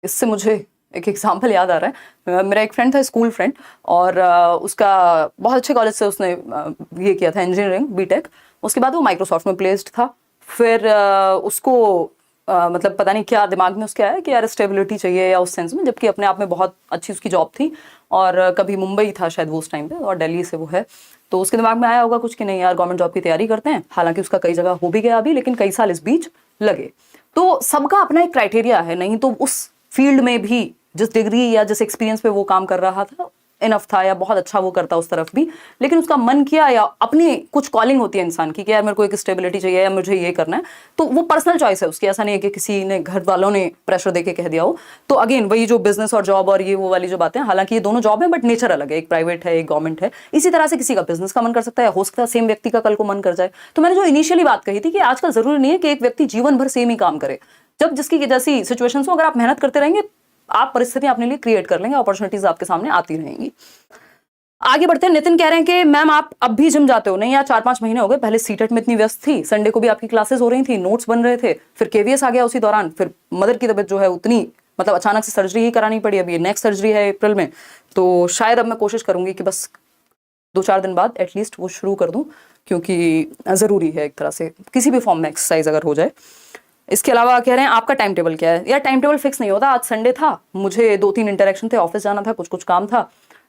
इससे मुझे एक एग्जाम्पल याद आ रहा है। मेरा एक फ्रेंड था, स्कूल फ्रेंड, और उसका बहुत अच्छे कॉलेज से उसने ये किया था इंजीनियरिंग बीटेक। उसके बाद वो माइक्रोसॉफ्ट में प्लेस्ड था। फिर उसको मतलब पता नहीं क्या दिमाग में उसके आया कि यार स्टेबिलिटी चाहिए या उस सेंस में, जबकि अपने आप में बहुत अच्छी उसकी जॉब थी, और कभी मुंबई था शायद वो उस टाइम पे और दिल्ली से वो है। तो उसके दिमाग में आया होगा कुछ कि नहीं यार गवर्नमेंट जॉब की तैयारी करते हैं। हालांकि उसका कई जगह हो भी गया अभी, लेकिन कई साल इस बीच लगे। तो सबका अपना एक क्राइटेरिया है, नहीं तो उस फील्ड में भी जिस डिग्री या जिस एक्सपीरियंस पे वो काम कर रहा था इनफ था, या बहुत अच्छा वो करता उस तरफ भी, लेकिन उसका मन किया या अपनी कुछ कॉलिंग होती है इंसान की कि यार मेरे को एक स्टेबिलिटी चाहिए या मुझे ये करना है, तो वो पर्सनल चॉइस है उसकी। ऐसा नहीं है कि किसी ने घर वालों ने प्रेशर देके कह दिया हो। तो अगेन वही जो बिजनेस और जॉब और ये वो वाली जो बातें, हालांकि ये दोनों जॉब है बट नेचर अलग है, एक प्राइवेट है एक गवर्नमेंट है। इसी तरह से किसी का बिजनेस का मन कर सकता है, हो सकता है सेम व्यक्ति का कल को मन कर जाए। तो मैंने जो इनिशियली बात कही थी कि आजकल जरूरी नहीं है कि एक व्यक्ति जीवन भर सेम ही काम करे। जब जिसकी जैसी सिचुएशन हो, अगर आप मेहनत करते रहेंगे आप परिस्थितियां अपने लिए क्रिएट कर लेंगे, अपॉर्चुनिटीज आपके सामने आती रहेंगी। आगे बढ़ते हैं। नितिन कह रहे हैं कि मैम आप अब भी जिम जाते हो। नहीं यार, 4-5 महीने हो गए, पहले सीटेट में इतनी व्यस्त थी, संडे को भी आपकी क्लासेस हो रही थी, नोट्स बन रहे थे, फिर केवीएस आ गया उसी दौरान, फिर मदर की तबीयत जो है उतनी मतलब अचानक से सर्जरी ही करानी पड़ी। अभी नेक्स्ट सर्जरी है अप्रैल में, तो शायद अब मैं कोशिश करूंगी कि बस 2-4 दिन बाद एटलीस्ट वो शुरू कर दूं, क्योंकि जरूरी है एक तरह से किसी भी फॉर्म में एक्सरसाइज अगर हो जाए। इसके अलावा कह रहे हैं आपका टाइम टेबल क्या है। यार टाइम टेबल फिक्स नहीं होता। आज संडे था, मुझे 2-3 इंटरेक्शन थे, ऑफिस जाना था, कुछ काम था,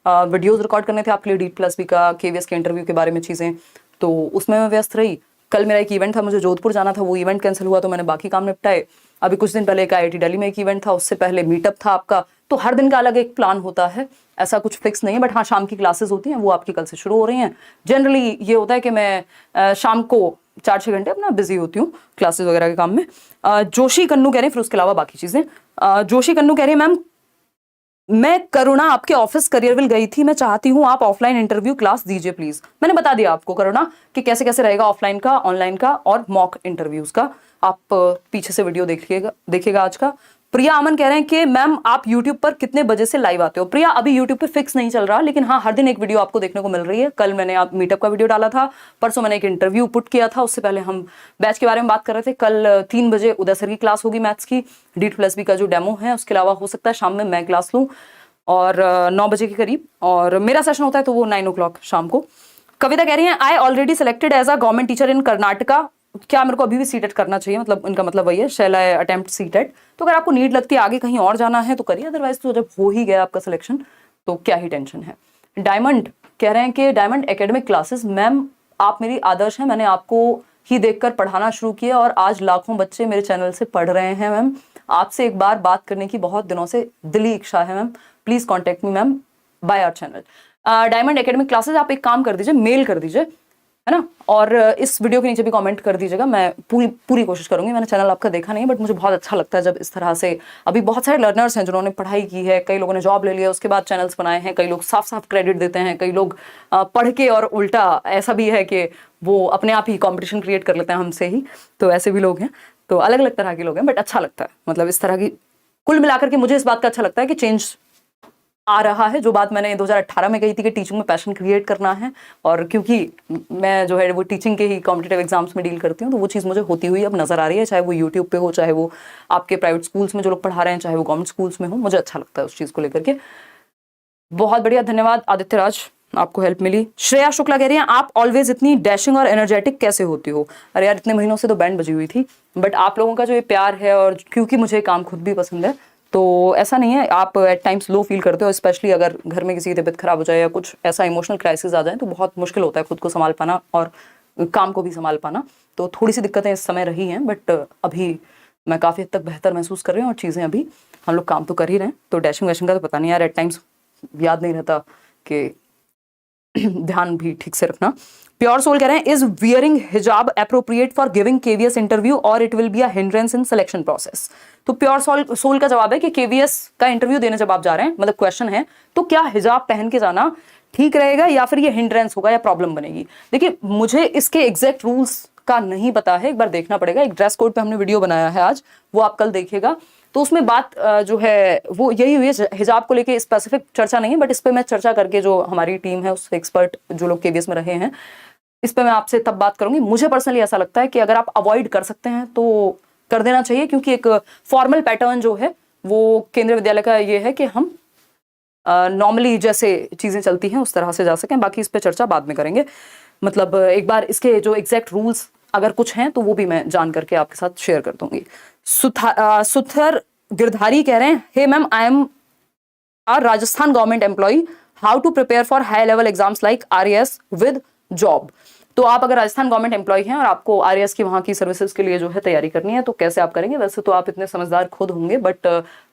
वीडियोस रिकॉर्ड करने थे आपके लिए, D+B का, केवीएस के इंटरव्यू के बारे में चीज़ें, तो उसमें मैं व्यस्त रही। कल मेरा एक इवेंट था, मुझे जोधपुर जाना था, वो इवेंट कैंसिल हुआ तो मैंने बाकी काम निपटाए। अभी कुछ दिन पहले एक IIT दिल्ली में एक इवेंट था, उससे पहले मीटअप था आपका। तो हर दिन का अलग एक प्लान होता है, ऐसा कुछ फिक्स नहीं है। बट हाँ, शाम की क्लासेस होती हैं, वो आपकी कल से शुरू हो रही हैं। जनरली ये होता है कि मैं शाम को 4-6 घंटे अपना बिजी होती हूँ क्लासेस वगैरह के काम में। जोशी कन्नू कह रहे हैं, फिर उसके अलावा बाकी चीज़ें। जोशी कन्नू कह रही है, मैम मैं करुणा आपके ऑफिस करियरविल गई थी, मैं चाहती हूँ आप ऑफलाइन इंटरव्यू क्लास दीजिए प्लीज। मैंने बता दिया आपको करुणा कि कैसे कैसे रहेगा ऑफलाइन का, ऑनलाइन का और मॉक इंटरव्यूज का। आप पीछे से वीडियो देखिएगा आज का। प्रिया अमन कह रहे हैं कि मैम आप यूट्यूब पर कितने बजे से लाइव आते हो। प्रिया अभी यूट्यूब पे फिक्स नहीं चल रहा, लेकिन हाँ हर दिन एक वीडियो आपको देखने को मिल रही है। कल मैंने आप मीटअप का वीडियो डाला था, परसों मैंने एक इंटरव्यू पुट किया था, उससे पहले हम बैच के बारे में बात कर रहे थे। कल 3 बजे उदय सर की क्लास होगी मैथ्स की, D+B का जो डेमो है। उसके अलावा हो सकता है शाम में मैं क्लास लूँ और 9 बजे के करीब, और मेरा सेशन होता है तो वो 9 o'clock शाम को। कविता कह रही है, I already selected as a government teacher in Karnataka, क्या मेरे को अभी भी सीटेट करना चाहिए? मतलब इनका मतलब वही है, शैल आई अटेम्प्ट सीटेट। तो अगर आपको नीड लगती है आगे कहीं और जाना है तो करिए, अदरवाइज तो जब हो ही गया आपका सिलेक्शन तो क्या ही टेंशन है। डायमंड कह रहे हैं कि डायमंड एकेडमिक क्लासेस, मैम आप मेरी आदर्श हैं, मैंने आपको ही देखकर पढ़ाना शुरू किया और आज लाखों बच्चे मेरे चैनल से पढ़ रहे हैं मैम। आपसे एक बार बात करने की बहुत दिनों से दिली इच्छा है ma'am, please contact me ma'am by our channel. Diamond academic classes, आप एक काम कर दीजिए, मेल कर दीजिए, है ना, और इस वीडियो के नीचे भी कमेंट कर दीजिएगा। मैं पूरी कोशिश करूंगी। मैंने चैनल आपका देखा नहीं, बट मुझे बहुत अच्छा लगता है जब इस तरह से, अभी बहुत सारे लर्नर्स हैं जिन्होंने पढ़ाई की है, कई लोगों ने जॉब ले लिया उसके बाद चैनल्स बनाए हैं, कई लोग साफ साफ क्रेडिट देते हैं, कई लोग पढ़ के, और उल्टा ऐसा भी है कि वो अपने आप ही कॉम्पिटिशन क्रिएट कर लेते हैं हमसे ही, तो ऐसे भी लोग हैं। तो अलग अलग तरह के लोग हैं, बट अच्छा लगता है, मतलब इस तरह की कुल मिलाकर के मुझे इस बात का अच्छा लगता है कि चेंज आ रहा है। जो बात मैंने 2018 में कही थी कि टीचिंग में पैशन क्रिएट करना है, और क्योंकि मैं जो है वो टीचिंग के ही कॉम्पिटिटिव एग्जाम्स में डील करती हूँ, तो वो चीज़ मुझे होती हुई अब नजर आ रही है, चाहे वो यूट्यूब पे हो, चाहे वो आपके प्राइवेट स्कूल्स में जो लोग पढ़ा रहे हैं, चाहे वो गवर्नमेंट स्कूल्स में हो। मुझे अच्छा लगता है उस चीज़ को लेकर के। बहुत बढ़िया, धन्यवाद आदित्य राज, आपको हेल्प मिली। श्रेया शुक्ला कह रही हैं, आप ऑलवेज इतनी डैशिंग और एनर्जेटिक कैसे होती हो? अरे यार, इतने महीनों से तो बैंड बजी हुई थी, बट आप लोगों का जो ये प्यार है, और क्योंकि मुझे काम खुद भी पसंद है, तो ऐसा नहीं है। आप एट टाइम्स लो फील करते हो, स्पेशली अगर घर में किसी की तबीयत खराब हो जाए या कुछ ऐसा इमोशनल क्राइसिस आ जाए, तो बहुत मुश्किल होता है खुद को संभाल पाना और काम को भी संभाल पाना। तो थोड़ी सी दिक्कतें इस समय रही हैं, बट अभी मैं काफ़ी हद तक बेहतर महसूस कर रही हूँ, और चीज़ें अभी हम लोग काम तो कर ही रहे हैं। तो डैशिंग वैशिंग का तो पता नहीं यार, एट टाइम्स याद नहीं रहता कि ध्यान भी ठीक से रखना। प्योर सोल कह रहे हैं, is wearing hijab appropriate for giving KVS interview और it will be a hindrance in selection process? तो प्योर सोल का जवाब है कि KVS का इंटरव्यू देने जब आप जा रहे हैं, मतलब क्वेश्चन है, तो क्या हिजाब पहन के जाना ठीक रहेगा या फिर ये हिंड्रेंस होगा या प्रॉब्लम बनेगी? देखिए, मुझे इसके एग्जैक्ट रूल्स का नहीं पता है, एक बार देखना पड़ेगा। एक ड्रेस कोड पे हमने वीडियो बनाया है आज, वो आप कल देखिएगा। तो उसमें बात जो है वो यही हुई है, हिजाब को लेके स्पेसिफिक चर्चा नहीं है, बट इस पे मैं चर्चा करके, जो हमारी टीम है उस एक्सपर्ट जो लोग KVS में रहे हैं, इस पे मैं आपसे तब बात करूंगी। मुझे पर्सनली ऐसा लगता है कि अगर आप अवॉइड कर सकते हैं तो कर देना चाहिए, क्योंकि एक फॉर्मल पैटर्न जो है वो केंद्रीय विद्यालय का ये है कि हम नॉर्मली जैसे चीजें चलती हैं उस तरह से जा सकें। बाकी इस पे चर्चा बाद में करेंगे। मतलब एक बार इसके जो एग्जैक्ट रूल्स अगर कुछ हैं तो वो भी मैं जान करके आपके साथ शेयर कर दूंगी। सुथर गिरधारी कह रहे हैं, hey ma'am, I am a Rajasthan government employ, how to prepare for high level exams like RAS with job? तो आप अगर राजस्थान गवर्नमेंट एम्प्लॉय हैं और आपको RAS की वहाँ की सर्विसेज के लिए जो है तैयारी करनी है, तो कैसे आप करेंगे? वैसे तो आप इतने समझदार खुद होंगे, बट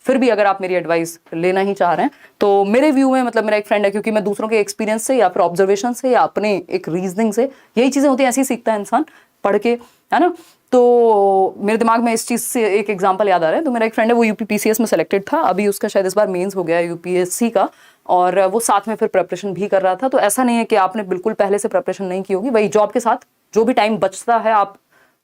फिर भी अगर आप मेरी एडवाइस लेना ही चाह रहे हैं, तो मेरे व्यू में, मतलब मेरा एक फ्रेंड है, क्योंकि मैं दूसरों के एक्सपीरियंस से या फिर ऑब्जर्वेशन से या अपने एक रीजनिंग से, यही चीजें होती हैं, ऐसे ही सीखता है इंसान पढ़ के, है ना। तो मेरे दिमाग में इस चीज़ से एक एग्जांपल याद आ रहा है। तो मेरा एक फ्रेंड है, वो UPPCS में सेलेक्टेड था, अभी उसका शायद इस बार मेंस हो गया UPSC का, और वो साथ में फिर प्रिपरेशन भी कर रहा था। तो ऐसा नहीं है कि आपने बिल्कुल पहले से प्रिपरेशन नहीं की होगी, वही जॉब के साथ जो भी टाइम बचता है आप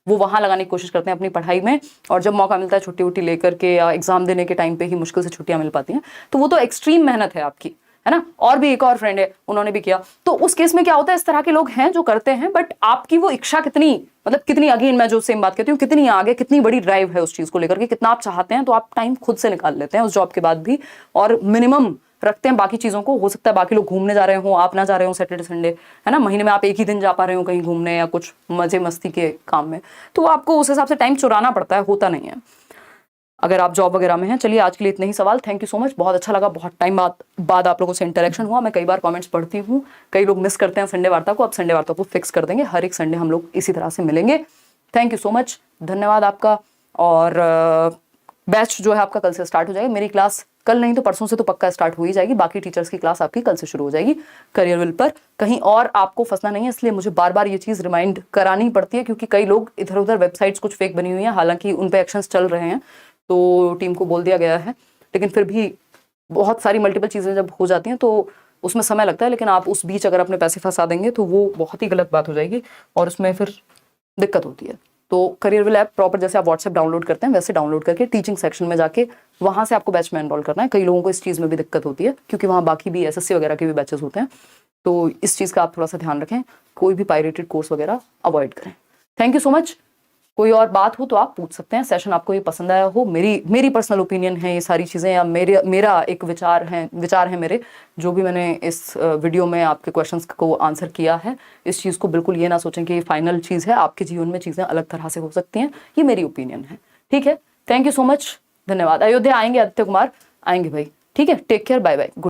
वो वहाँ लगाने की कोशिश करते हैं अपनी पढ़ाई में, और जब मौका मिलता है छुट्टी वुट्टी लेकर के, या एग्जाम देने के टाइम पे ही मुश्किल से छुट्टियाँ मिल पाती हैं, तो वो तो एक्सट्रीम मेहनत है आपकी, है ना। और भी एक और फ्रेंड है, उन्होंने भी किया। तो उस केस में क्या होता है, इस तरह के लोग हैं जो करते हैं, बट आपकी वो इच्छा कितनी, मतलब कितनी, अगेन मैं जो सेम बात कहती हूँ, कितनी आगे, कितनी बड़ी ड्राइव है उस चीज को लेकर के, कितना आप चाहते हैं, तो आप टाइम खुद से निकाल लेते हैं उस जॉब के बाद भी, और मिनिमम रखते हैं बाकी चीजों को। हो सकता है बाकी लोग घूमने जा रहे हो, आप ना जा रहे हो सैटरडे संडे, है ना, महीने में आप एक ही दिन जा पा रहे हो कहीं घूमने या कुछ मजे मस्ती के काम में, तो आपको उस हिसाब से टाइम चुराना पड़ता है, होता नहीं है। अगर आप जॉब वगैरह में हैं। चलिए आज के लिए इतने ही सवाल। थैंक यू सो मच, बहुत अच्छा लगा, बहुत टाइम बाद आप लोगों से इंटरेक्शन हुआ। मैं कई बार कमेंट्स पढ़ती हूँ, कई लोग मिस करते हैं संडे वार्ता को। अब संडे वार्ता को फिक्स कर देंगे, हर एक संडे हम लोग इसी तरह से मिलेंगे। थैंक यू सो मच, धन्यवाद आपका। और बैच जो है आपका कल से स्टार्ट हो जाएगी। मेरी क्लास कल नहीं तो परसों से तो पक्का स्टार्ट हो ही जाएगी। बाकी टीचर्स की क्लास आपकी कल से शुरू हो जाएगी करियर पर। कहीं और आपको फंसना नहीं है, इसलिए मुझे बार बार ये चीज़ रिमाइंड करानी पड़ती है, क्योंकि कई लोग इधर उधर वेबसाइट्स कुछ फेक बनी हुई हैं, हालांकि उन पर एक्शंस चल रहे हैं, तो टीम को बोल दिया गया है, लेकिन फिर भी बहुत सारी मल्टीपल चीज़ें जब हो जाती हैं तो उसमें समय लगता है। लेकिन आप उस बीच अगर अपने पैसे फंसा देंगे तो वो बहुत ही गलत बात हो जाएगी और उसमें फिर दिक्कत होती है। तो करियरविल ऐप प्रॉपर जैसे आप व्हाट्सएप डाउनलोड करते हैं वैसे डाउनलोड करके टीचिंग सेक्शन में जाके वहाँ से आपको बैच में एनरोल करना है। कई लोगों को इस चीज़ में भी दिक्कत होती है, क्योंकि वहाँ बाकी भी एसएससी वगैरह के भी बैचेस होते हैं। तो इस चीज़ का आप थोड़ा सा ध्यान रखें, कोई भी पायरेटेड कोर्स वगैरह अवॉइड करें। Thank you so much. कोई और बात हो तो आप पूछ सकते हैं। सेशन आपको ये पसंद आया हो, मेरी पर्सनल ओपिनियन है ये सारी चीज़ें, या मेरा एक विचार है मेरे, जो भी मैंने इस वीडियो में आपके क्वेश्चंस को आंसर किया है, इस चीज़ को बिल्कुल ये ना सोचें कि ये फाइनल चीज़ है। आपके जीवन में चीज़ें अलग तरह से हो सकती हैं, ये मेरी ओपिनियन है। ठीक है, थैंक यू सो मच, धन्यवाद। अयोध्या आएंगे, आदित्य कुमार आएंगे भाई, ठीक है। Take care, bye bye, good.